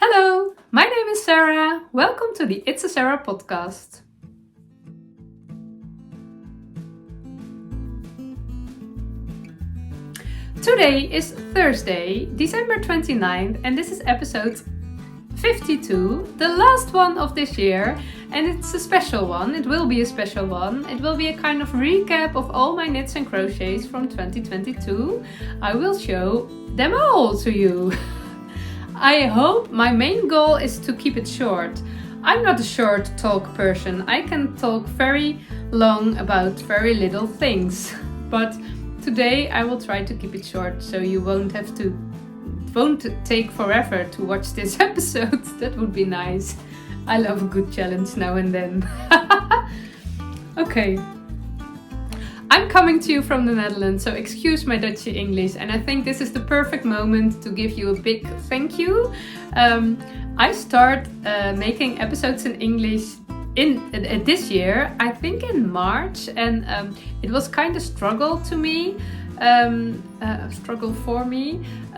Hello, my name is Sarah. Welcome to the It's a Sarah podcast. Today is Thursday, December 29th, and this is episode 52, the last one of this year, and it's a special one. It will be a special one. It will be a kind of recap of all my knits and crochets from 2022. I will show them all to you. I hope my main goal is to keep it short. I'm not a short talk person. I can talk very long about very little things, but today I will try to keep it short so you won't take forever to watch this episode. That would be nice. I love a good challenge now and then. Okay. I'm coming to you from the Netherlands, so excuse my Dutch English, and I think this is the perfect moment to give you a big thank you. I start making episodes in English in this year, I think in March, and it was kind of struggle for me.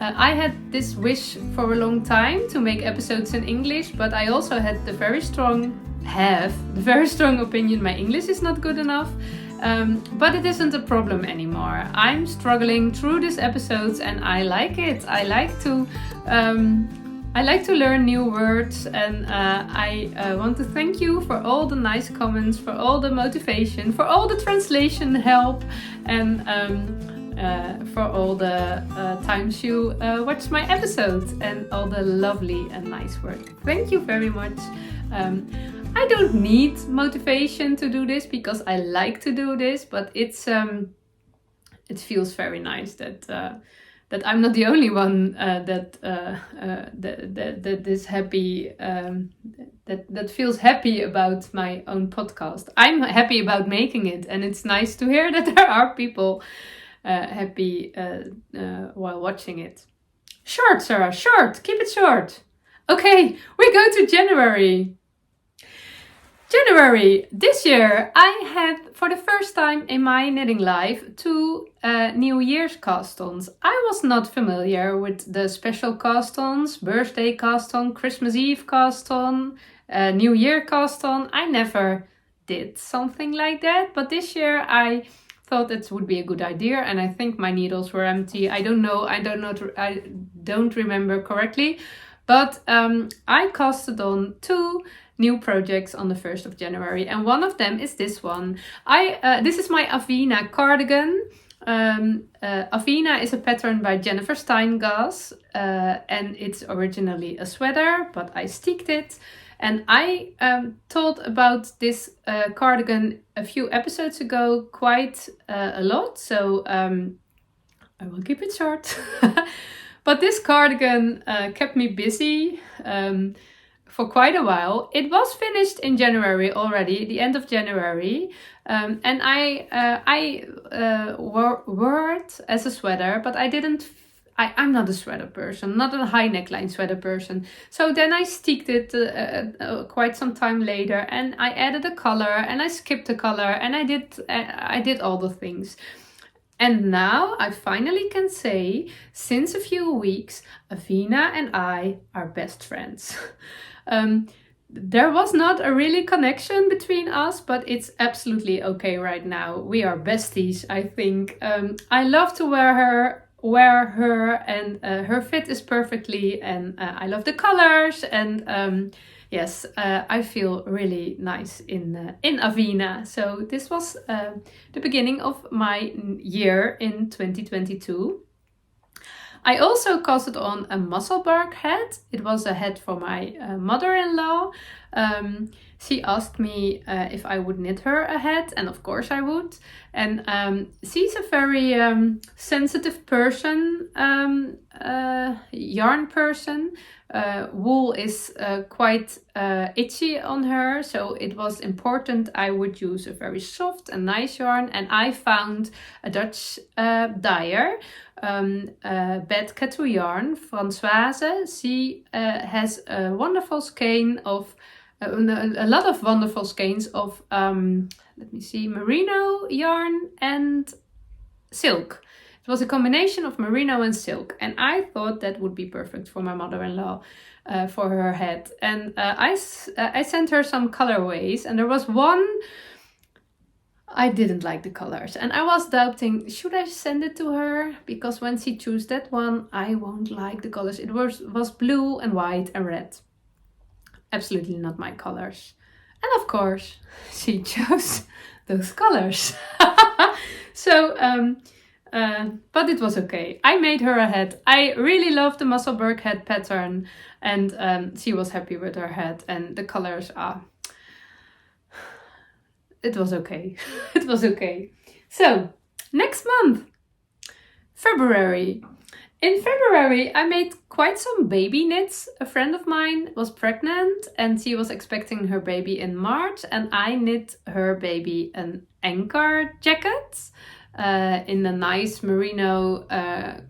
I had this wish for a long time to make episodes in English, but I also had the very strong opinion my English is not good enough. But it isn't a problem anymore. I'm struggling through these episodes and I like it. I like to learn new words, and I want to thank you for all the nice comments, for all the motivation, for all the translation help, and for all the times you watch my episodes and all the lovely and nice words. Thank you very much. I don't need motivation to do this because I like to do this, but it feels very nice that I'm not the only one that is happy, that feels happy about my own podcast. I'm happy about making it, and it's nice to hear that there are people happy while watching it. Short, Sarah, short. Keep it short. Okay, we go to January. January. This year I had, for the first time in my knitting life, 2 New Year's cast-ons. I was not familiar with the special cast-ons, birthday cast-on, Christmas Eve cast-on, New Year cast-on. I never did something like that, but this year I thought it would be a good idea, and I think my needles were empty. I don't remember correctly, but I casted on 2 new projects on the 1st of January, and one of them is this one. This is my Avena cardigan. Avena is a pattern by Jennifer Steingass, and it's originally a sweater, but I steeked it. And I told about this cardigan a few episodes ago quite a lot, so I will keep it short. But this cardigan kept me busy for quite a while. It was finished in January already, the end of January, and I wore it as a sweater, but I'm not a sweater person, not a high neckline sweater person. So then I steeked it quite some time later, and I added a color, and I skipped a color, and I did all the things. And now I finally can say, since a few weeks, Avena and I are best friends. There was not a really connection between us, but it's absolutely okay right now. We are besties, I think. I love to wear her, and her fit is perfectly, and I love the colors, and yes, I feel really nice in Avena. So this was the beginning of my year in 2022. I also casted on a Musselburgh hat. It was a hat for my mother-in-law. She asked me if I would knit her a hat, and of course I would. And she's a very sensitive person, yarn person. Wool is quite itchy on her, so it was important I would use a very soft and nice yarn. And I found a Dutch dyer, Bed Katu Yarn, Françoise. She has a wonderful skein of a lot of wonderful skeins of merino yarn and silk. It was a combination of merino and silk, and I thought that would be perfect for my mother-in-law for her head. And I sent her some colorways, and there was one I didn't like the colors, and I was doubting, should I send it to her? Because when she chose that one, I won't like the colors. It was blue and white and red. Absolutely not my colors. And of course, she chose those colors. So, but it was okay. I made her a hat. I really loved the Musselburgh hat pattern, and she was happy with her hat, and the colors are... It was okay. It was okay. So, next month, February. In February, I made quite some baby knits. A friend of mine was pregnant and she was expecting her baby in March, and I knit her baby an Anker jacket in a nice merino,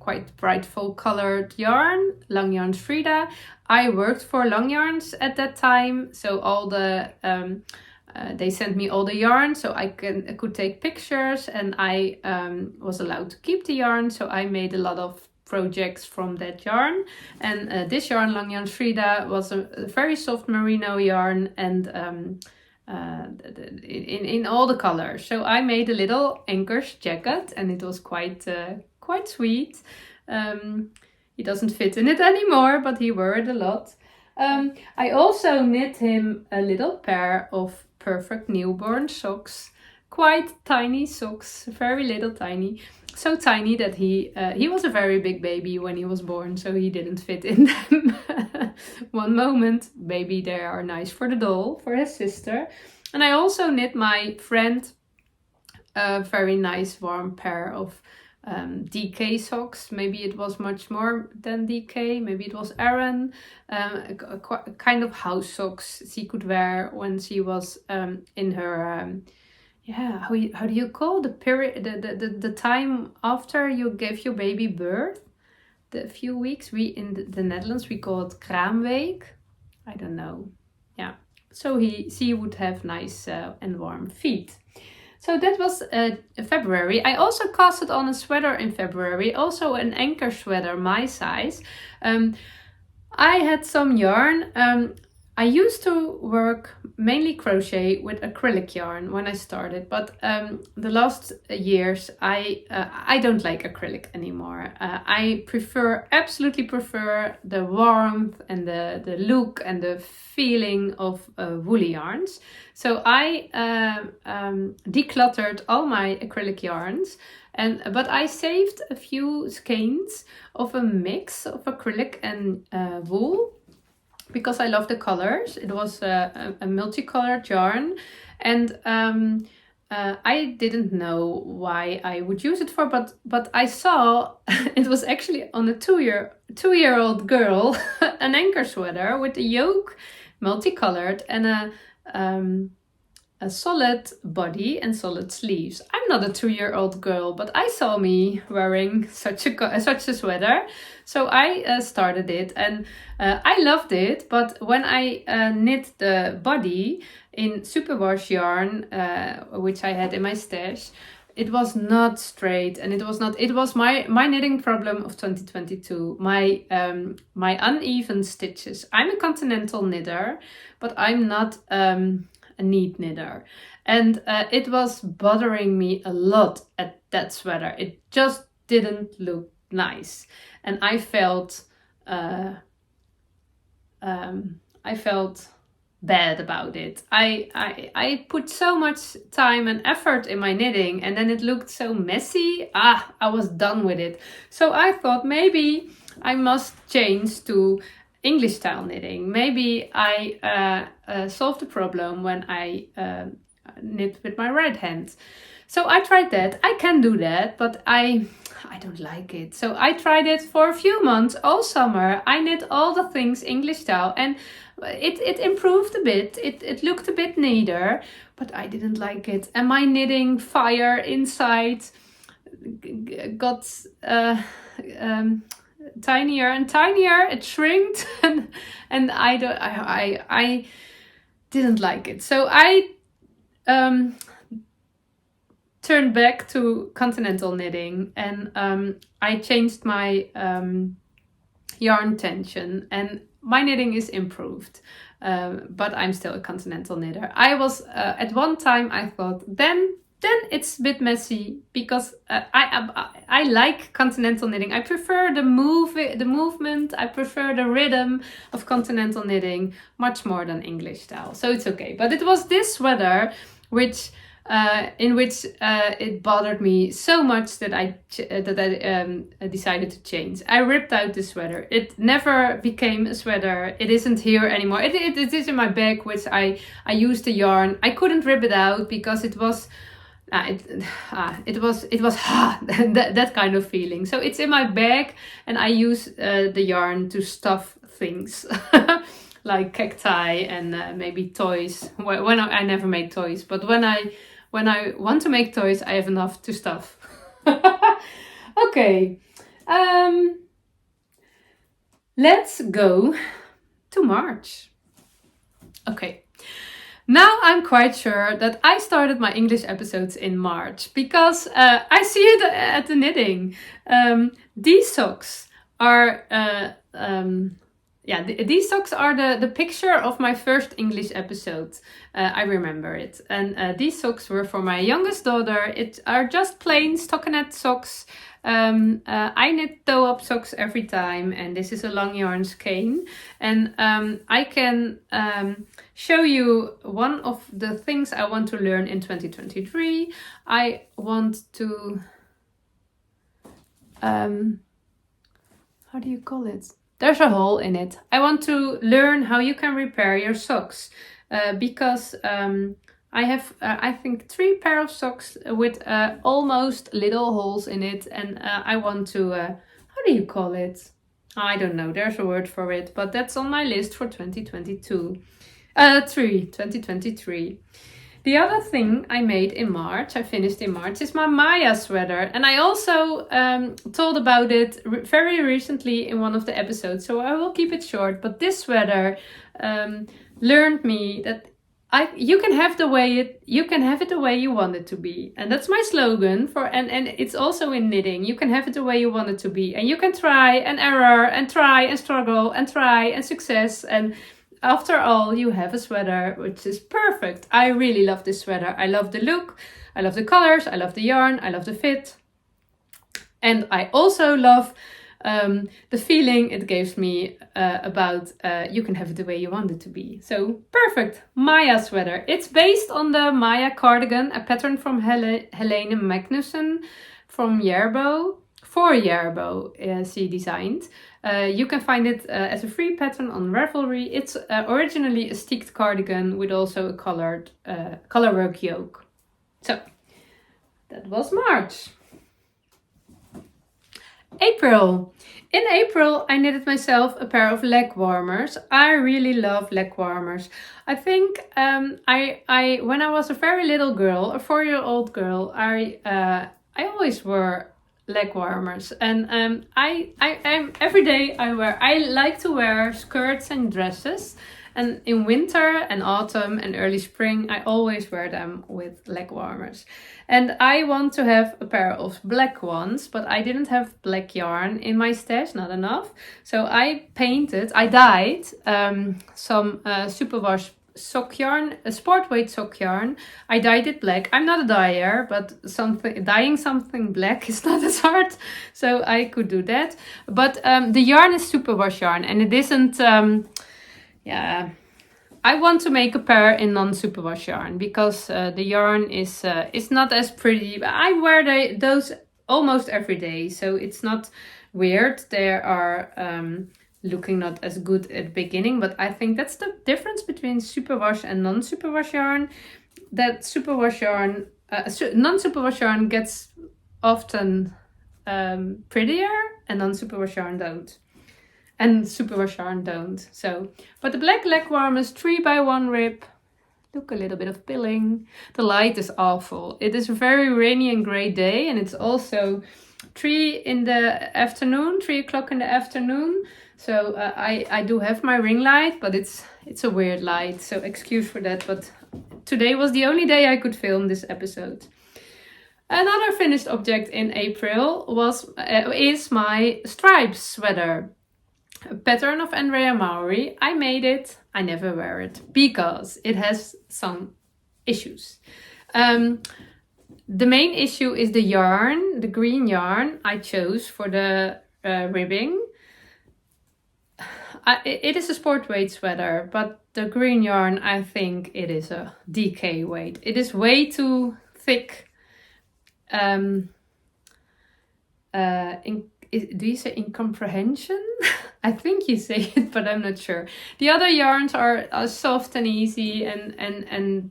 quite brightful colored yarn, Long Yarns Frida. I worked for Long Yarns at that time, so all the... they sent me all the yarn so I could take pictures, and I was allowed to keep the yarn, so I made a lot of projects from that yarn. And this yarn, Long Yarns Frida, was a very soft merino yarn, and in all the colors. So I made a little Anker's jacket, and it was quite sweet. He doesn't fit in it anymore, but he wore it a lot. I also knit him a little pair of perfect newborn socks, quite tiny socks, very little tiny, so tiny that he was a very big baby when he was born, so he didn't fit in them. One moment, maybe they are nice for the doll, for his sister. And I also knit my friend a very nice warm pair of DK socks. Maybe it was much more than DK, maybe it was Aaron, kind of house socks she could wear when she was in her how do you call the period, the time after you gave your baby birth, the few weeks. We in the Netherlands we call it kraamweek, I don't know. Yeah, so she would have nice and warm feet. So that was February. I also casted on a sweater in February, also an Anker sweater, my size. I had some yarn. I used to work mainly crochet with acrylic yarn when I started, but the last years I don't like acrylic anymore. I absolutely prefer the warmth and the look and the feeling of woolly yarns. So I decluttered all my acrylic yarns, but I saved a few skeins of a mix of acrylic and wool, because I love the colors. It was a multicolored yarn, and I didn't know why I would use it for, but I saw it was actually on a two-year-old girl, an Anker sweater with a yoke, multicolored, and a solid body and solid sleeves. I'm not a 2-year-old girl, but I saw me wearing such a sweater, so I started it, and I loved it. But when I knit the body in superwash yarn, which I had in my stash, it was not straight, and it was my knitting problem of 2022. My uneven stitches. I'm a continental knitter, but I'm not a neat knitter, and it was bothering me a lot at that sweater. It just didn't look nice, and I felt bad about it. I put so much time and effort in my knitting, and then it looked so messy. I was done with it. So I thought maybe I must change to English style knitting. Maybe I solve the problem when I knit with my right hand. So I tried that. I can do that, but I don't like it. So I tried it for a few months, all summer. I knit all the things English style, and it improved a bit. It looked a bit neater, but I didn't like it. And my knitting fire inside got tinier and tinier. It shrinked, and I didn't like it. So I turned back to continental knitting, and I changed my yarn tension, and my knitting is improved. But I'm still a continental knitter. I was at one time I thought then it's a bit messy, because I like continental knitting. I prefer the movement. I prefer the rhythm of continental knitting much more than English style. So it's okay. But it was this sweater in which it bothered me so much that I decided to change. I ripped out the sweater. It never became a sweater. It isn't here anymore. It is in my bag, which I used the yarn. I couldn't rip it out because it was that kind of feeling. So it's in my bag, and I use the yarn to stuff things. Like cacti and maybe toys. When I never make toys, but when I want to make toys, I have enough to stuff. Okay, let's go to March. Okay, now I'm quite sure that I started my English episodes in March, because I see it at the knitting. These socks are these socks are the picture of my first English episode. I remember it. And these socks were for my youngest daughter. It are just plain stockinette socks. I knit toe-up socks every time, and this is a long yarn skein. And I can show you one of the things I want to learn in 2023. I want to... how do you call it? There's a hole in it. I want to learn how you can repair your socks, because I have, I think, 3 pair of socks with almost little holes in it, and I want to, how do you call it? I don't know, there's a word for it, but that's on my list for 2023. The other thing I made in March, I finished in March, is my Maja sweater. And I also told about it very recently in one of the episodes, so I will keep it short. But this sweater learned me that you can have it the way you want it to be. And that's my slogan and it's also in knitting. You can have it the way you want it to be. And you can try and error and try and struggle and try and success, and after all, you have a sweater which is perfect. I really love this sweater. I love the look, I love the colors, I love the yarn, I love the fit. And I also love the feeling it gives me about you can have it the way you want it to be. So perfect, Maja sweater. It's based on the Maja cardigan, a pattern from Helene Magnussen from Voorjaars she designed. You can find it as a free pattern on Ravelry. It's originally a steeked cardigan with also a colored colorwork yoke. So that was March. April. In April, I knitted myself a pair of leg warmers. I really love leg warmers. I think I when I was a very little girl, a 4-year-old girl, I always wore leg warmers, and I every day I like to wear skirts and dresses, and in winter and autumn and early spring I always wear them with leg warmers. And I want to have a pair of black ones, but I didn't have black yarn in my stash, not enough, so I dyed some superwash sock yarn, a sport weight sock yarn. I dyed it black. I'm not a dyer, but dyeing something black is not as hard, so I could do that. But the yarn is superwash yarn, and it isn't. I want to make a pair in non-superwash yarn because the yarn is not as pretty. I wear those almost every day, so it's not weird. They are looking not as good at the beginning, but I think that's the difference between superwash and non-superwash yarn. That superwash yarn, non-superwash yarn gets often prettier, and non-superwash yarn don't. And superwash yarn don't. So, but the black leg warmers 3x1 rib. Look, a little bit of pilling. The light is awful. It is a very rainy and grey day, and it's also 3 o'clock in the afternoon. So I do have my ring light, but it's a weird light, so excuse for that. But today was the only day I could film this episode. Another finished object in April is my stripes sweater. A pattern of Andrea Maury. I made it. I never wear it because it has some issues. The main issue is the yarn, the green yarn I chose for the ribbing. It is a sport weight sweater, but the green yarn, I think it is a DK weight. It is way too thick. Do you say incomprehension? I think you say it, but I'm not sure. The other yarns are soft and easy, and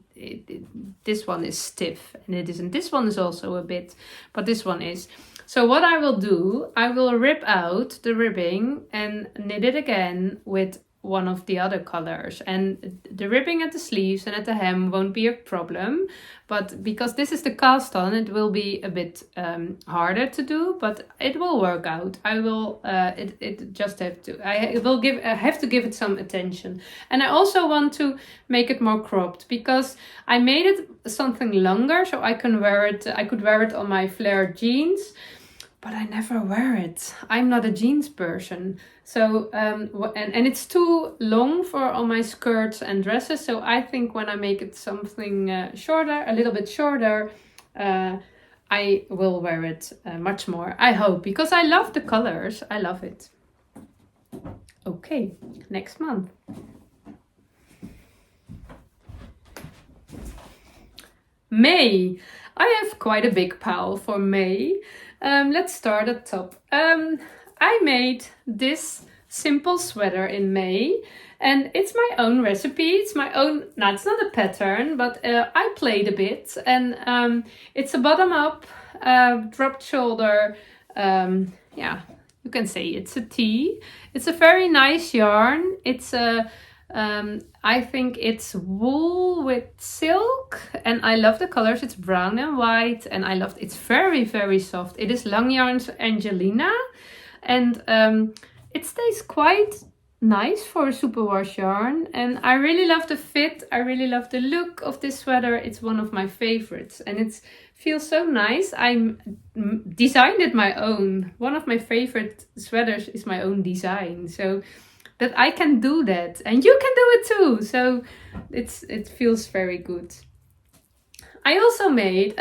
this one is stiff, and it isn't. This one is also a bit, but this one is. So what I will do, I will rip out the ribbing and knit it again with one of the other colors, and the ribbing at the sleeves and at the hem won't be a problem, but because this is the cast on, it will be a bit harder to do, but it will work out. I will it just have to I have to give it some attention. And I also want to make it more cropped because I made it something longer so I could wear it on my flared jeans, but I never wear it. I'm not a jeans person. So, and it's too long for all my skirts and dresses. So I think when I make it something shorter, a little bit shorter, I will wear it much more. I hope, because I love the colors. I love it. Okay, next month. May. I have quite a big pile for May. Let's start at top. I made this simple sweater in May, and it's my own recipe. It's my own, no, it's not a pattern, but I played a bit, and it's a bottom up, dropped shoulder. Yeah, you can say it's a tee. It's a very nice yarn. It's a I think it's wool with silk, and I love the colors. It's brown and white, and it's very, very soft. It is Long Yarns Angelina, and it stays quite nice for a superwash yarn, and I really love the fit. I really love the look of this sweater. It's one of my favorites, and it feels so nice. I designed it my own. One of my favorite sweaters is my own design, so that I can do that, and you can do it too. So it feels very good. I also made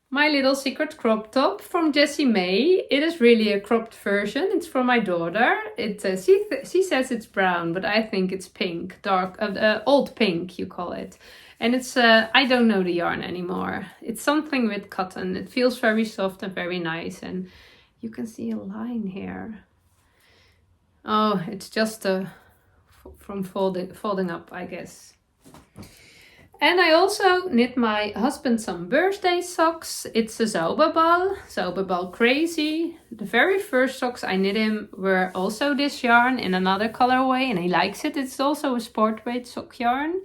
my little secret crop top from Jessie May. It is really a cropped version. It's for my daughter. She says it's brown, but I think it's pink, dark, old pink you call it. And it's I don't know the yarn anymore. It's something with cotton. It feels very soft and very nice, and you can see a line here. Oh, it's just from folding up, I guess. And I also knit my husband some birthday socks. It's a Zauberball Crazy. The very first socks I knit him were also this yarn in another colorway, and he likes it. It's also a sport weight sock yarn.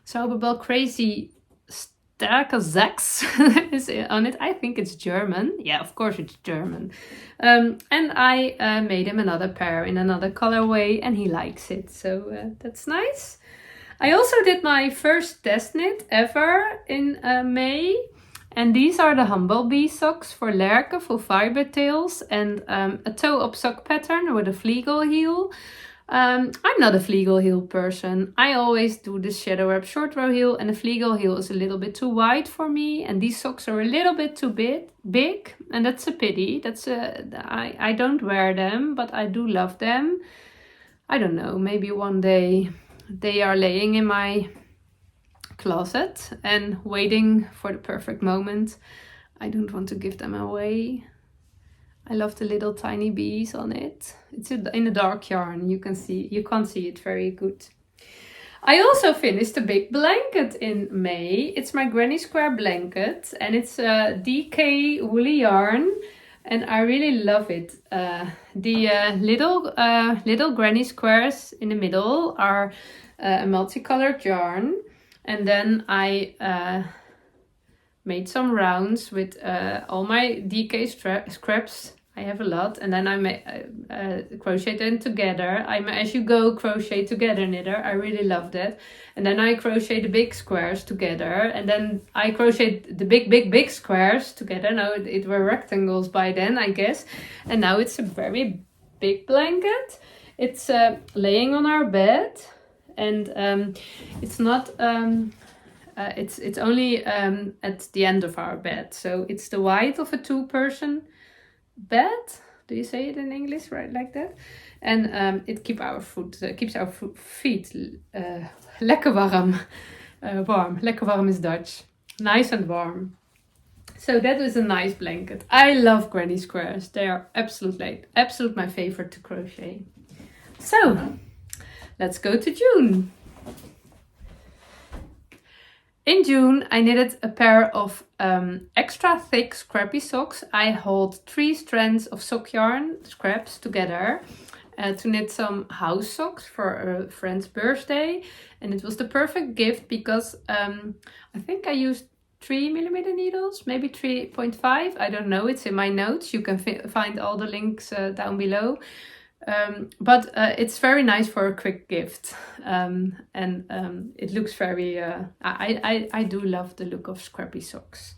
Zauberball Crazy Starke Sechs is on it. I think it's German. Yeah, of course it's German. And I made him another pair in another colorway, and he likes it. So that's nice. I also did my first test knit ever in May. And these are the Humblebi socks for Lerke, for fiber tails, and a toe-up sock pattern with a Vliegel heel. I'm not a Vliegel heel person. I always do the shadow wrap short row heel, and the Vliegel heel is a little bit too wide for me, and these socks are a little bit too big, and that's a pity. I don't wear them, but I do love them. I don't know, maybe one day they are laying in my closet and waiting for the perfect moment. I don't want to give them away. I love the little tiny bees on it. It's in a dark yarn. You can't see it very good. I also finished a big blanket in May. It's my granny square blanket, and it's a DK woolly yarn, and I really love it. The little granny squares in the middle are a multicolored yarn, and then I made some rounds with all my DK scraps I have a lot, and then I crochet them together. I'm as you go crochet together knitter. I really love that. And then I crochet the big squares together, and then I crochet the big squares together. Now it were rectangles by then, I guess. And now it's a very big blanket. It's laying on our bed, and it's not. It's only at the end of our bed, so it's the height of a 2-person bed. Do you say it in English right like that? And it keeps our feet lekker warm. Warm. Lekker warm is Dutch. Nice and warm. So that is a nice blanket. I love granny squares. They are absolute my favorite to crochet. So let's go to June. In June, I knitted a pair of extra thick scrappy socks. I hold 3 strands of sock yarn scraps together to knit some house socks for a friend's birthday. And it was the perfect gift because I think I used 3mm needles, maybe 3.5. I don't know, it's in my notes. You can find all the links down below. But it's very nice for a quick gift, and it looks very, I do love the look of scrappy socks.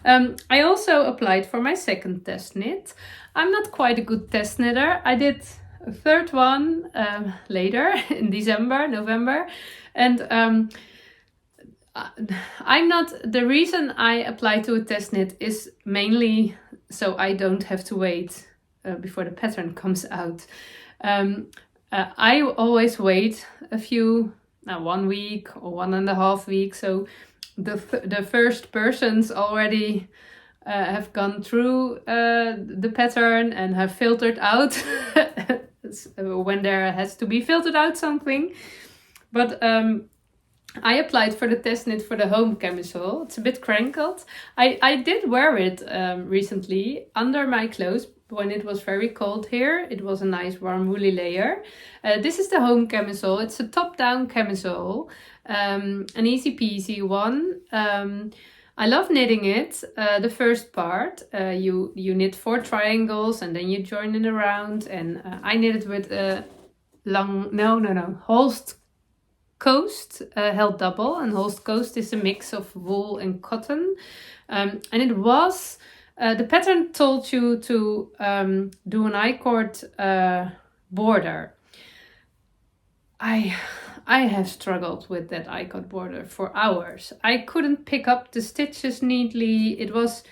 I also applied for my second test knit. I'm not quite a good test knitter. I did a third one later in November, and I'm not, the reason I applied to a test knit is mainly so I don't have to wait before the pattern comes out. I always wait a few, 1 week or 1.5 weeks, so the first persons already have gone through the pattern and have filtered out when there has to be filtered out something. But I applied for the test knit for the home camisole. It's a bit crinkled. I did wear it recently under my clothes when it was very cold here. It was a nice warm woolly layer. This is the home camisole. It's a top-down camisole, an easy peasy one. I love knitting it. The first part, you knit 4 triangles and then you join it around. And I knit it with Holst Coast held double, and Holst Coast is a mix of wool and cotton, and it was the pattern told you to do an I-cord border. I have struggled with that I-cord border for hours. I couldn't pick up the stitches neatly. It was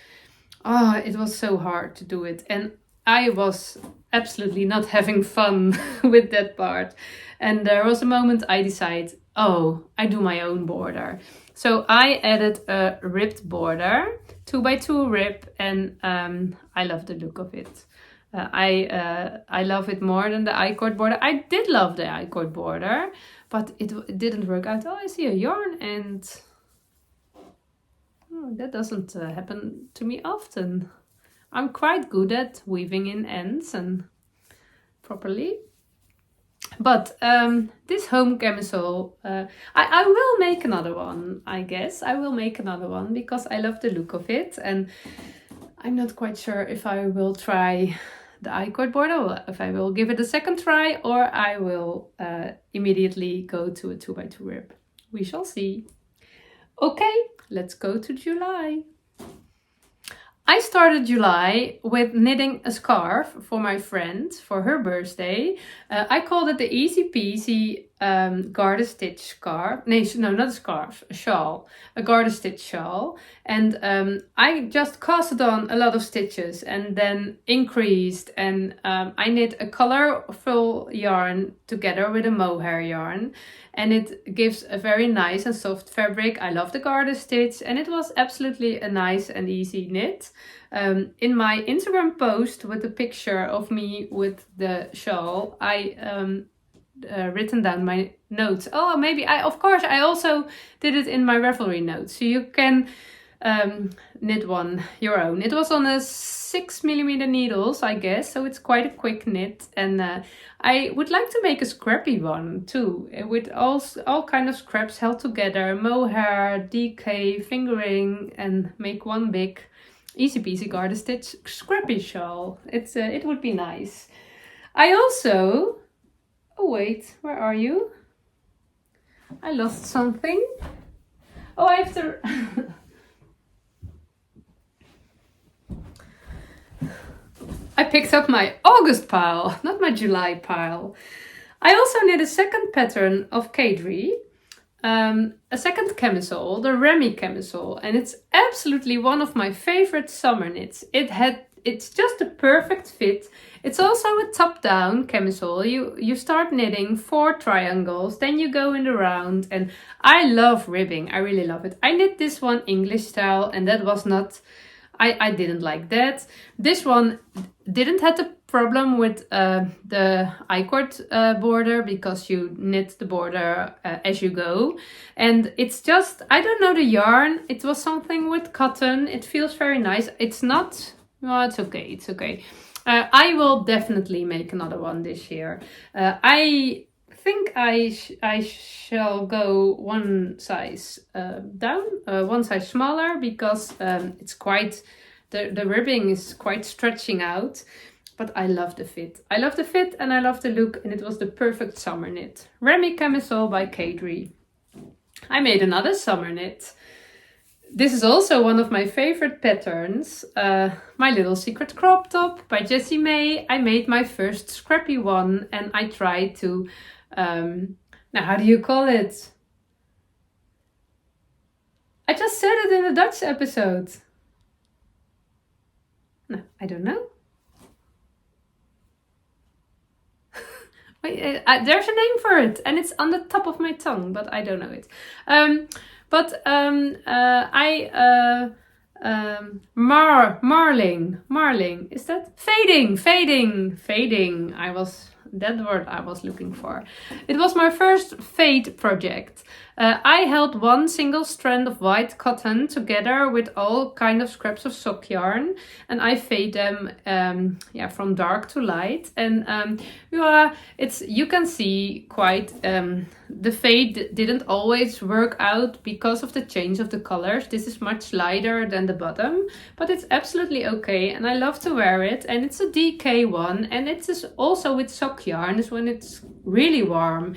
so hard to do it, and I was absolutely not having fun with that part. And there was a moment I decided, I do my own border. So I added a ribbed border, 2x2 rib, and I love the look of it. I love it more than the I-cord border. I did love the I-cord border, but it didn't work out. I see a yarn, and that doesn't happen to me often. I'm quite good at weaving in ends and properly. But this home camisole, I will make another one, I guess. I will make another one because I love the look of it. And I'm not quite sure if I will try the I-cord border, or if I will give it a second try, or I will immediately go to a 2x2 rib. We shall see. Okay, let's go to July. I started July with knitting a scarf for my friend for her birthday. I called it the easy peasy garter stitch scarf. No, not a scarf, a shawl, a garter stitch shawl. And I just casted on a lot of stitches and then increased. And I knit a colorful yarn together with a mohair yarn. And it gives a very nice and soft fabric. I love the garter stitch, and it was absolutely a nice and easy knit. In my Instagram post with the picture of me with the shawl, I written down my notes. I also did it in my Ravelry notes, so you can knit one your own. It was on a 6mm needles, I guess, so it's quite a quick knit. And I would like to make a scrappy one too, with all kind of scraps held together, mohair, dikke, fingering, and make one big easy peasy garter stitch scrappy shawl. It would be nice. I also, oh wait, where are you? I lost something. Oh, I have to. I picked up my August pile, not my July pile. I also knit a second pattern of Kadri, a second camisole, the Remy camisole, and it's absolutely one of my favorite summer knits. It's just a perfect fit. It's also a top-down camisole. You start knitting 4 triangles, then you go in the round, and I love ribbing. I really love it. I knit this one English style, and that was not. I didn't like that. This one didn't have the problem with the I-cord border, because you knit the border as you go. And it's just, I don't know the yarn. It was something with cotton. It feels very nice. It's not, well, it's okay. It's okay. I will definitely make another one this year. I think I shall go one size down, one size smaller, because it's quite, the ribbing is quite stretching out, but I love the fit. I love the fit and I love the look, and it was the perfect summer knit. Remy camisole by Kadri. I made another summer knit. This is also one of my favorite patterns. My Little Secret crop top by Jessie May. I made my first scrappy one, and I tried to now, how do you call it? I just said it in the Dutch episode. No, I don't know. Wait, there's a name for it, and it's on the top of my tongue, but I don't know it. Marling. Is that fading? That word I was looking for. It was my first fade project. I held one single strand of white cotton together with all kind of scraps of sock yarn, and I fade them from dark to light. And you can see quite the fade didn't always work out because of the change of the colors. This is much lighter than the bottom, but it's absolutely okay, and I love to wear it. And it's a DK one, and it's also with sock yarn. Is when it's really warm.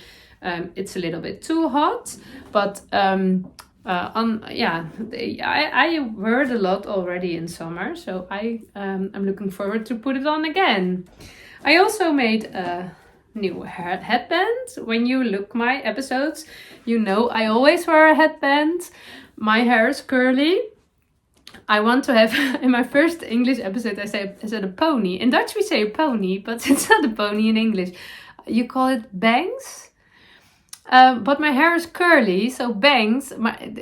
It's a little bit too hot, but I wear it a lot already in summer, so I'm looking forward to put it on again. I also made a new headband. When you look my episodes, you know I always wear a headband. My hair is curly. I want to have, in my first English episode, I said a pony. In Dutch we say a pony, but it's not a pony in English. You call it bangs? But my hair is curly, so bangs,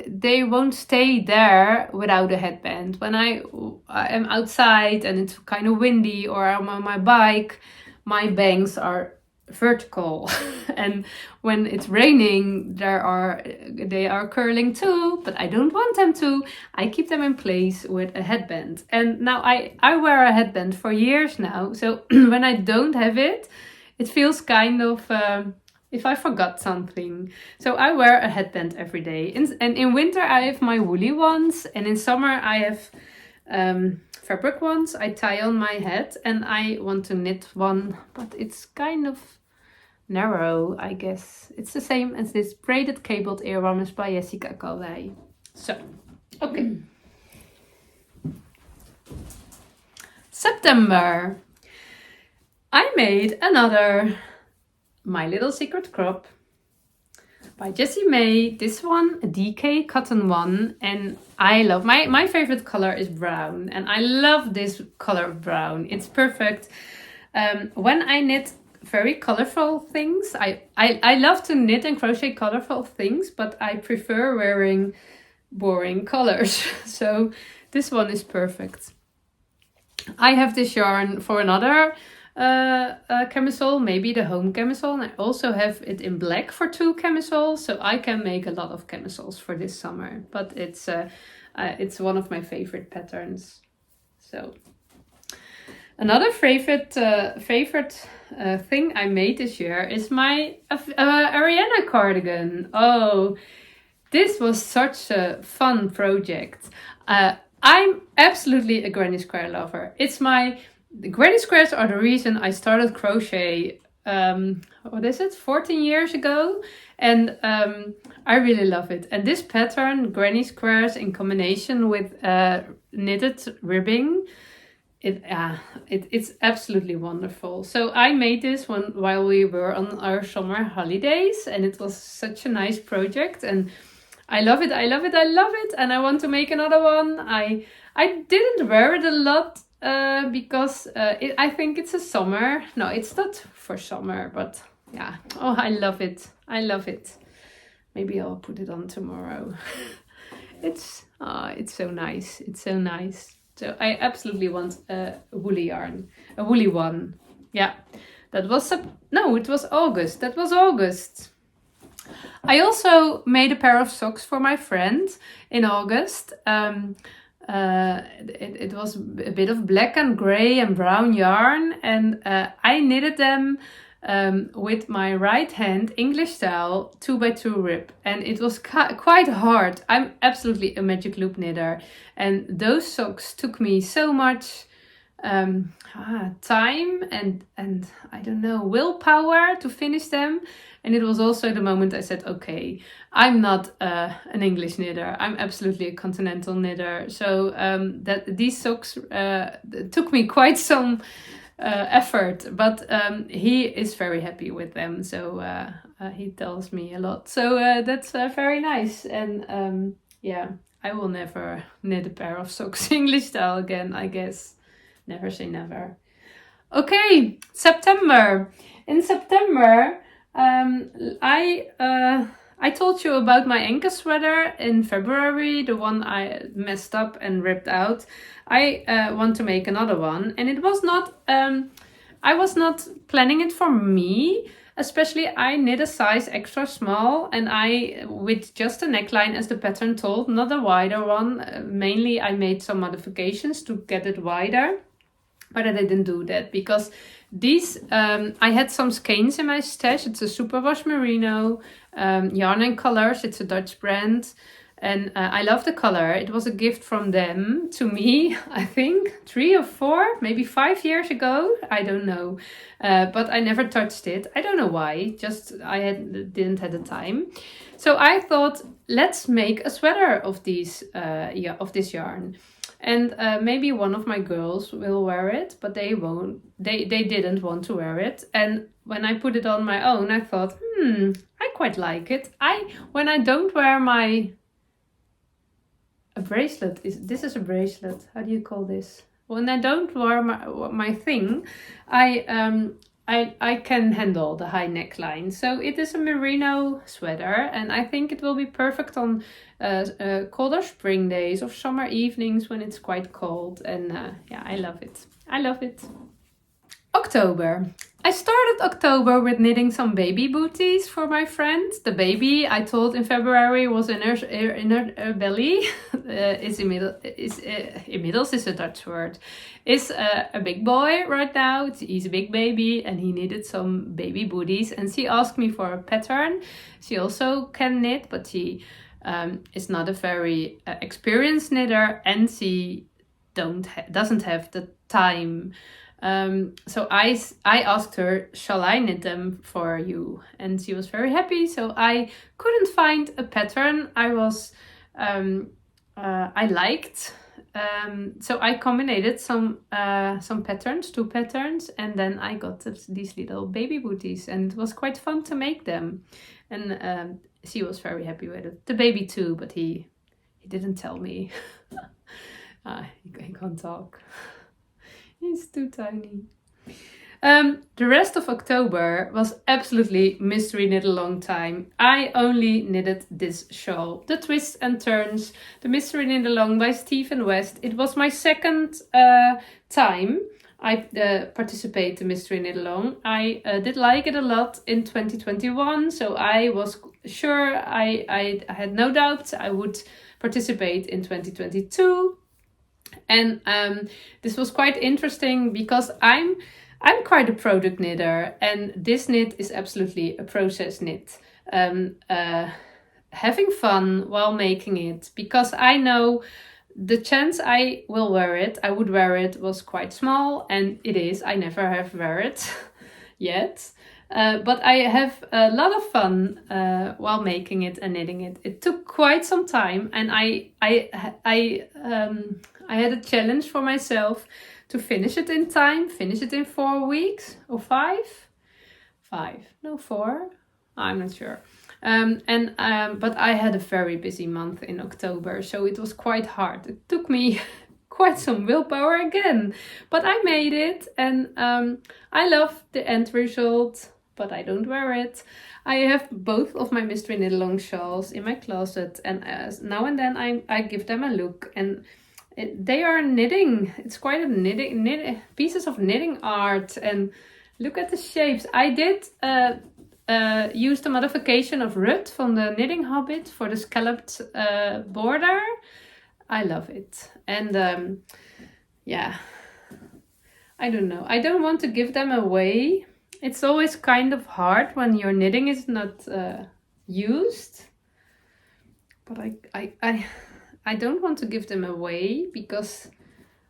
they won't stay there without a headband. When I am outside and it's kind of windy, or I'm on my bike, my bangs are vertical. And when it's raining, they are curling too, but I don't want them to. I keep them in place with a headband. And now I wear a headband for years now, so when I don't have it, it feels kind of if I forgot something. So I wear a headband every day. And in winter I have my woolly ones, and in summer I have fabric ones I tie on my head, and I want to knit one, but it's kind of narrow, I guess. It's the same as this braided cabled earwarmers by Jessica Calwij. So, okay. September. I made another My Little Secret crop by Jessie May. This one, a DK cotton one, and I love, my favorite color is brown, and I love this color of brown. It's perfect. When I knit very colorful things, I love to knit and crochet colorful things, but I prefer wearing boring colors. So this one is perfect. I have this yarn for another camisole, maybe the home camisole, and I also have it in black for 2 camisoles, so I can make a lot of camisoles for this summer. But it's one of my favorite patterns. So another favorite thing I made this year is my Ariana cardigan. Oh, this was such a fun project. I'm absolutely a granny square lover. The granny squares are the reason I started crochet, 14 years ago. And I really love it. And this pattern, granny squares in combination with knitted ribbing, it's absolutely wonderful. So I made this while we were on our summer holidays, and it was such a nice project. And I love it, I love it, I love it, and I want to make another one. I didn't wear it a lot because I think it's a summer. No, it's not for summer, but yeah. Oh, I love it. I love it. Maybe I'll put it on tomorrow. It's so nice. It's so nice. So I absolutely want a woolly yarn, a woolly one. Yeah, that was it was August. That was August. I also made a pair of socks for my friend in August. It was a bit of black and gray and brown yarn, and I knitted them with my right hand English style 2x2 rib, and it was quite hard. I'm absolutely a magic loop knitter, and those socks took me so much time and I don't know, willpower to finish them. And it was also the moment I said, okay, I'm not an English knitter. I'm absolutely a continental knitter. So that these socks took me quite some effort, but he is very happy with them. So he tells me a lot. So that's very nice. And yeah, I will never knit a pair of socks English style again, I guess. Never say never. Okay, September. In September, I told you about my Anker sweater in February, the one I messed up and ripped out. I want to make another one, and it was not, I was not planning it for me. Especially I knit a size extra small, and with just a neckline as the pattern told, not a wider one. Mainly I made some modifications to get it wider, but I didn't do that because these, I had some skeins in my stash. It's a superwash merino, Yarn and Colors. It's a Dutch brand. And I love the color. It was a gift from them to me, I think 3 or 4, maybe 5 years ago. I don't know. But I never touched it. I don't know why. Just didn't have the time. So I thought, let's make a sweater of this yarn. And maybe one of my girls will wear it, but they won't. They didn't want to wear it. And when I put it on my own, I thought, I quite like it. When I don't wear a bracelet. This is a bracelet. How do you call this? When I don't wear my thing, I can handle the high neckline. So it is a merino sweater, and I think it will be perfect on colder spring days or summer evenings when it's quite cold. And yeah, I love it. I love it. October. I started October with knitting some baby booties for my friend. The baby, I told in February, was in her belly. Inmiddels is a Dutch word. Is a big boy right now. He's a big baby, and he needed some baby booties. And she asked me for a pattern. She also can knit, but she is not a very experienced knitter, and she doesn't have the time. So I asked her, shall I knit them for you? And she was very happy. So I couldn't find a pattern I liked. So I combined some patterns, 2 patterns, and then I got these little baby booties, and it was quite fun to make them. And she was very happy with it. The baby too, but he didn't tell me. He can't talk. He's too tiny. The rest of October was absolutely mystery knit a long time. I only knitted this shawl. The Twists and Turns, the Mystery Knit Along by Stephen West. It was my second time I participate in Mystery Knit Along. I did like it a lot in 2021, so I was sure, I had no doubt I would participate in 2022. And this was quite interesting because I'm quite a product knitter, and this knit is absolutely a process knit. Having fun while making it, because I know the chance I will wear it, I would wear it, was quite small, and it is. I never have wear it yet. But I have a lot of fun while making it and knitting it. It took quite some time, and I had a challenge for myself to finish it in time, finish it in 4 weeks or 5? 4. I'm not sure. But I had a very busy month in October, so it was quite hard. It took me quite some willpower again, but I made it, and I love the end result, but I don't wear it. I have both of my Mystery Knit Along shawls in my closet, and now and then I give them a look, and they are knitting. It's quite a knitting pieces of knitting art, and look at the shapes. I did use the modification of Ruth from the Knitting Hobbit for the scalloped border. I love it. And yeah, I don't know. I don't want to give them away. It's always kind of hard when your knitting is not used. But I don't want to give them away because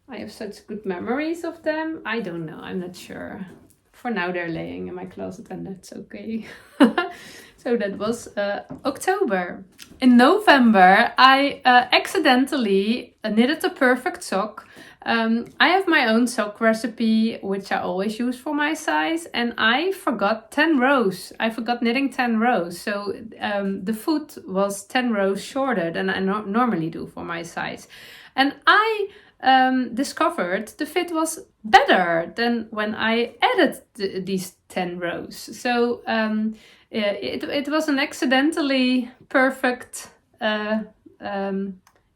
I have such good memories of them. I don't know. I'm not sure. For now, they're laying in my closet, and that's okay. So that was October. In November, I accidentally knitted a perfect sock. I have my own sock recipe, which I always use for my size, and I forgot 10 rows. I forgot knitting 10 rows, so the foot was 10 rows shorter than I normally do for my size. And I discovered the fit was better than when I added these 10 rows. So it was an accidentally perfect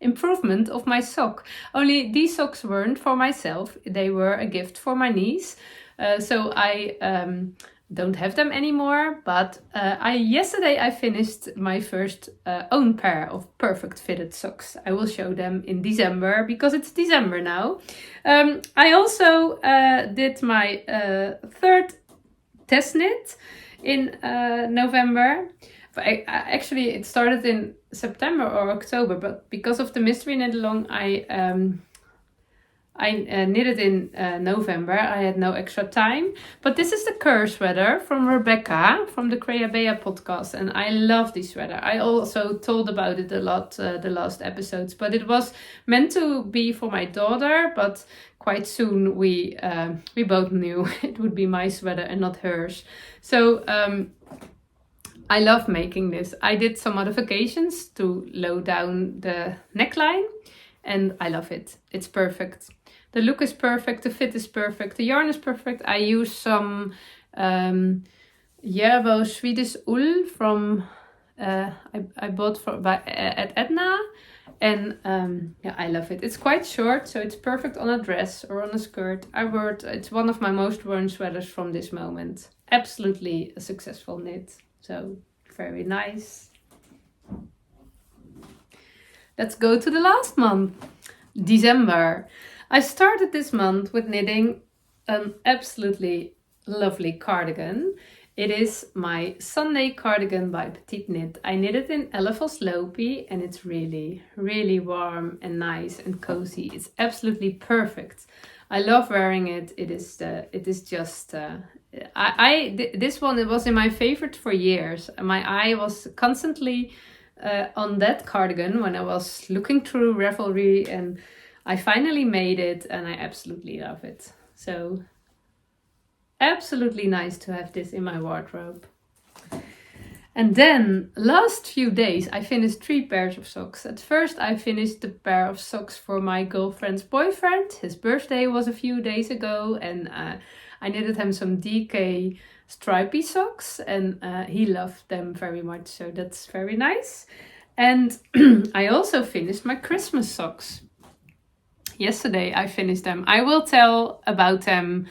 improvement of my sock. Only these socks weren't for myself. They were a gift for my niece. So I don't have them anymore. But yesterday I finished my first own pair of perfect fitted socks. I will show them in December because it's December now. I also did my third test knit in November. Actually, it started in September or October, but because of the Mystery Knit Along, I knitted in November. I had no extra time. But this is the Kerr sweater from Rebecca from the Creabea podcast, and I love this sweater. I also told about it a lot the last episodes, but it was meant to be for my daughter, but quite soon we both knew it would be my sweater and not hers. So I love making this. I did some modifications to low down the neckline, and I love it. It's perfect. The look is perfect, the fit is perfect, the yarn is perfect. I use some Järbo Swedish wool from I bought at Edna, and yeah, I love it. It's quite short, so it's perfect on a dress or on a skirt. It's one of my most worn sweaters from this moment. Absolutely a successful knit. So very nice. Let's go to the last month, December. I started this month with knitting an absolutely lovely cardigan. It is my Sunday cardigan by Petite Knit. I knit it in Elephas Lopi, and it's really, really warm and nice and cozy. It's absolutely perfect. I love wearing it. It is just. This one, it was in my favorite for years. My eye was constantly on that cardigan when I was looking through Ravelry, and I finally made it, and I absolutely love it. So absolutely nice to have this in my wardrobe. And then last few days I finished 3 pairs of socks. At first I finished the pair of socks for my girlfriend's boyfriend. His birthday was a few days ago, and I knitted him some DK stripy socks, and he loved them very much, so that's very nice. And I also finished my Christmas socks. Yesterday I finished them. I will tell about them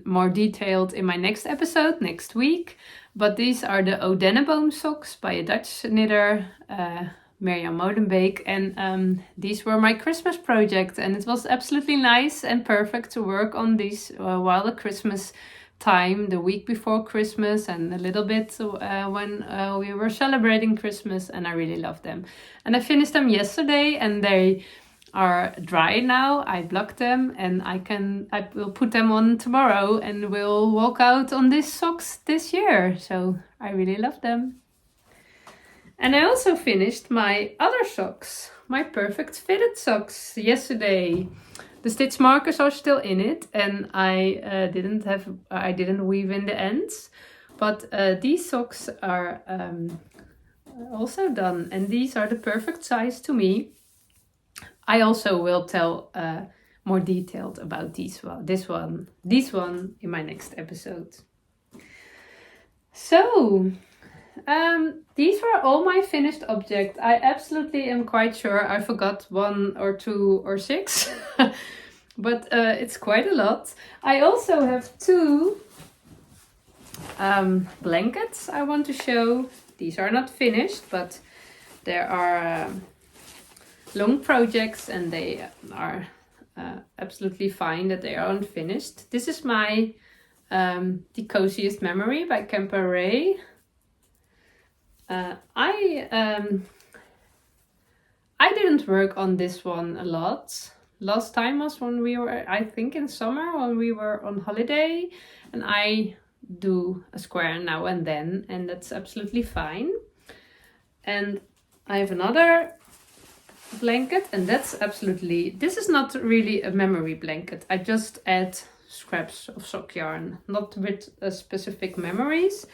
more detailed in my next episode next week. But these are the Odenneboom socks by a Dutch knitter, Mirjam Molenbeek. And these were my Christmas project. And it was absolutely nice and perfect to work on these while the Christmas time the week before Christmas and a little bit when we were celebrating Christmas, and I really love them. And I finished them yesterday and they are dry now. I blocked them and I will put them on tomorrow and we'll walk out on these socks this year. So I really love them. And I also finished my other socks, my perfect fitted socks yesterday. The stitch markers are still in it, and I didn't weave in the ends, but these socks are also done, and these are the perfect size to me. I also will tell more detailed about this one in my next episode. So. These were all my finished objects. I absolutely am quite sure I forgot 1 or 2 or 6, but it's quite a lot. I also have 2 blankets I want to show. These are not finished, but there are long projects and they are absolutely fine that they are unfinished. This is my The Coziest Memory by Camper. I didn't work on this one a lot. Last time was when we were, I think in summer, when we were on holiday, and I do a square now and then, and that's absolutely fine. And I have another blanket, and this is not really a memory blanket. I just add scraps of sock yarn, not with specific memories,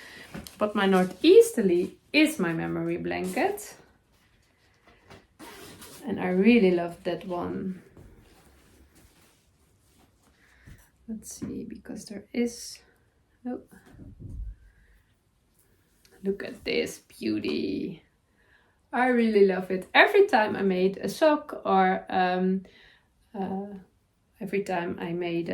but my Northeasterly is my memory blanket, and I really love that one. Let's see, because there is, oh, look at this beauty. I really love it. Every time I made a sock or every time I made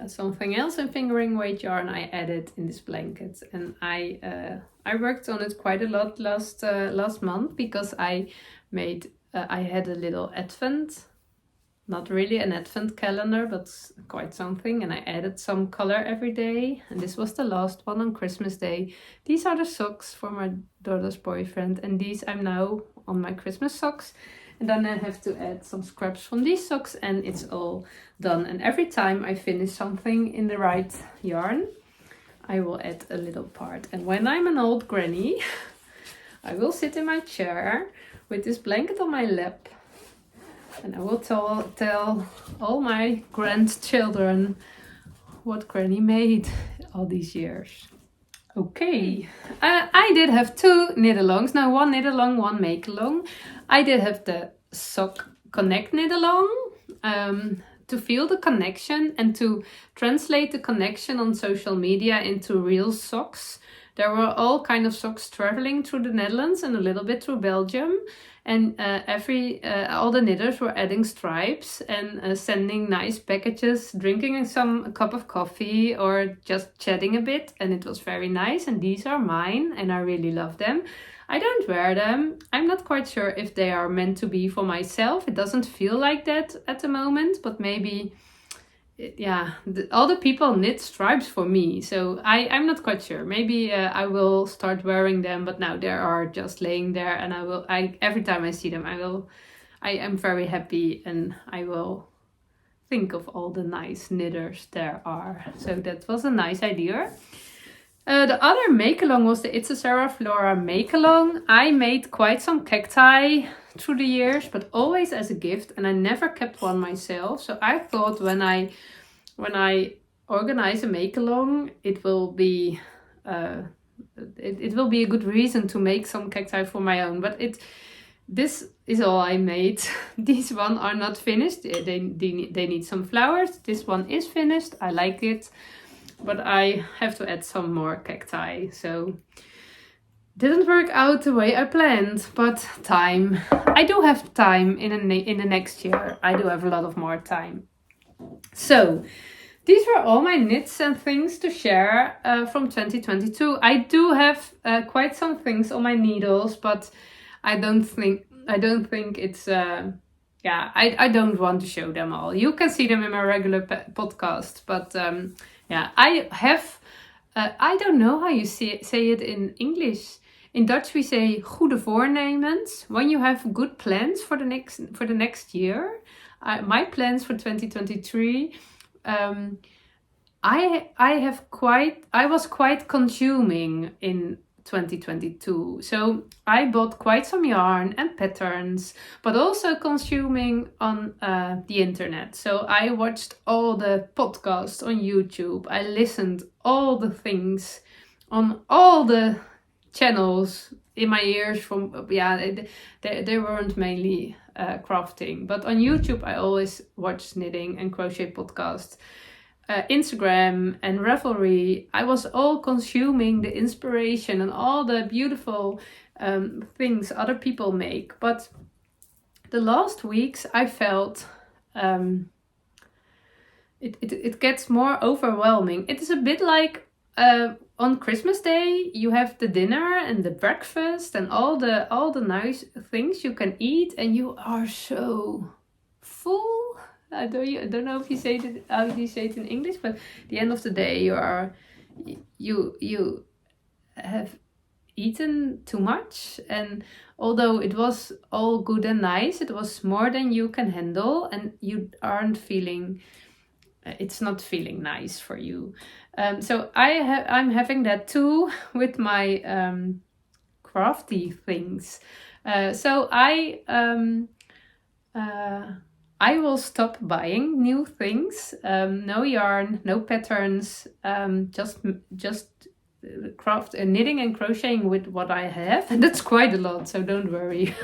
something else in fingering weight yarn, I added in this blanket, and I worked on it quite a lot last month, because I had a little advent, not really an advent calendar, but quite something, and I added some color every day, and this was the last one on Christmas Day. These are the socks for my daughter's boyfriend, and these I'm now on my Christmas socks. And then I have to add some scraps from these socks, and it's all done. And every time I finish something in the right yarn, I will add a little part. And when I'm an old granny, I will sit in my chair with this blanket on my lap, and I will tell all my grandchildren what Granny made all these years. Okay, I did have 2 knit-alongs. Now 1 knit-along, 1 make-along. I did have the Sock Connect knit-along to feel the connection and to translate the connection on social media into real socks. There were all kind of socks traveling through the Netherlands and a little bit through Belgium. And all the knitters were adding stripes and sending nice packages, drinking a cup of coffee or just chatting a bit. And it was very nice. And these are mine and I really love them. I don't wear them. I'm not quite sure if they are meant to be for myself. It doesn't feel like that at the moment, but maybe, yeah, all the people knit stripes for me. So I'm not quite sure. Maybe I will start wearing them, but now they are just laying there, and every time I see them, I am very happy, and I will think of all the nice knitters there are. So that was a nice idea. The other make-along was the It's a Sarah Flora make-along. I made quite some cacti through the years, but always as a gift, and I never kept one myself. So I thought when I organize a make-along, it will be a good reason to make some cacti for my own. But this is all I made. These one are not finished. They need some flowers. This one is finished. I like it. But I have to add some more cacti, so didn't work out the way I planned, but time. I do have time in the next year. I do have a lot of more time. So these were all my knits and things to share from 2022. I do have quite some things on my needles, but I don't think it's yeah, I don't want to show them all. You can see them in my regular podcast. But yeah, I have, I don't know how you say it in English. In Dutch we say goede voornemens. When you have good plans for the next year. My plans for 2023, I was quite consuming in 2022. So I bought quite some yarn and patterns, but also consuming on the internet. So I watched all the podcasts on YouTube. I listened all the things on all the channels in my ears from, they weren't mainly crafting, but on YouTube I always watch knitting and crochet podcasts. Instagram and Ravelry, I was all consuming the inspiration and all the beautiful things other people make. But the last weeks I felt it gets more overwhelming. It is a bit like on Christmas Day you have the dinner and the breakfast and all the nice things you can eat, and you are so full. I don't know if you say it, how you say it in English, but at the end of the day you have eaten too much, and although it was all good and nice, it was more than you can handle, and you aren't feeling, it's not feeling nice for you. So I'm having that too with my crafty things. So I will stop buying new things. No yarn, no patterns, just craft and knitting and crocheting with what I have. And that's quite a lot, so don't worry.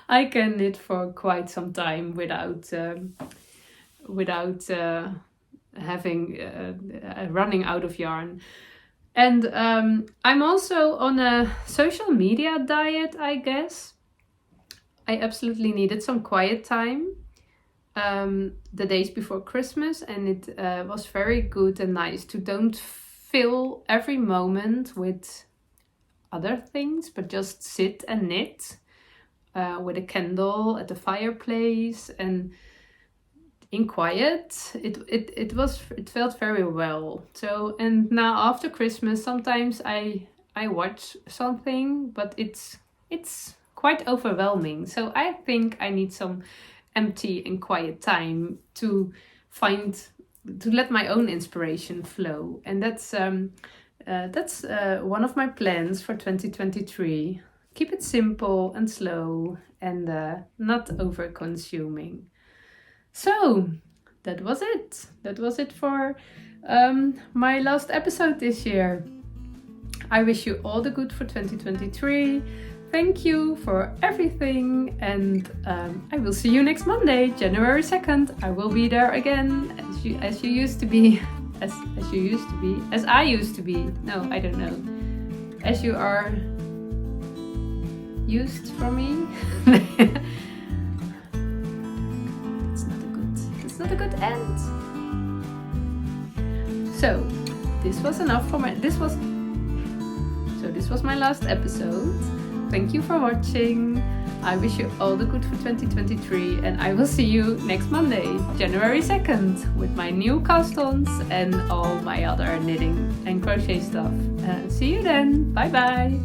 I can knit for quite some time without having running out of yarn. And I'm also on a social media diet, I guess. I absolutely needed some quiet time the days before Christmas, and it was very good and nice to don't fill every moment with other things, but just sit and knit with a candle at the fireplace and in quiet. It felt very well. So, and now after Christmas sometimes I watch something, but it's quite overwhelming. So I think I need some empty and quiet time to let my own inspiration flow. And that's one of my plans for 2023. Keep it simple and slow and not over consuming. So that was it. That was it for my last episode this year. I wish you all the good for 2023. Thank you for everything, and I will see you next Monday, January 2nd. I will be there again, as you used to be, as I used to be. No, I don't know. As you are used for me. It's not a good end. So this was enough for this was my last episode. Thank you for watching. I wish you all the good for 2023, and I will see you next Monday, January 2nd, with my new cast-ons and all my other knitting and crochet stuff. See you then. Bye bye.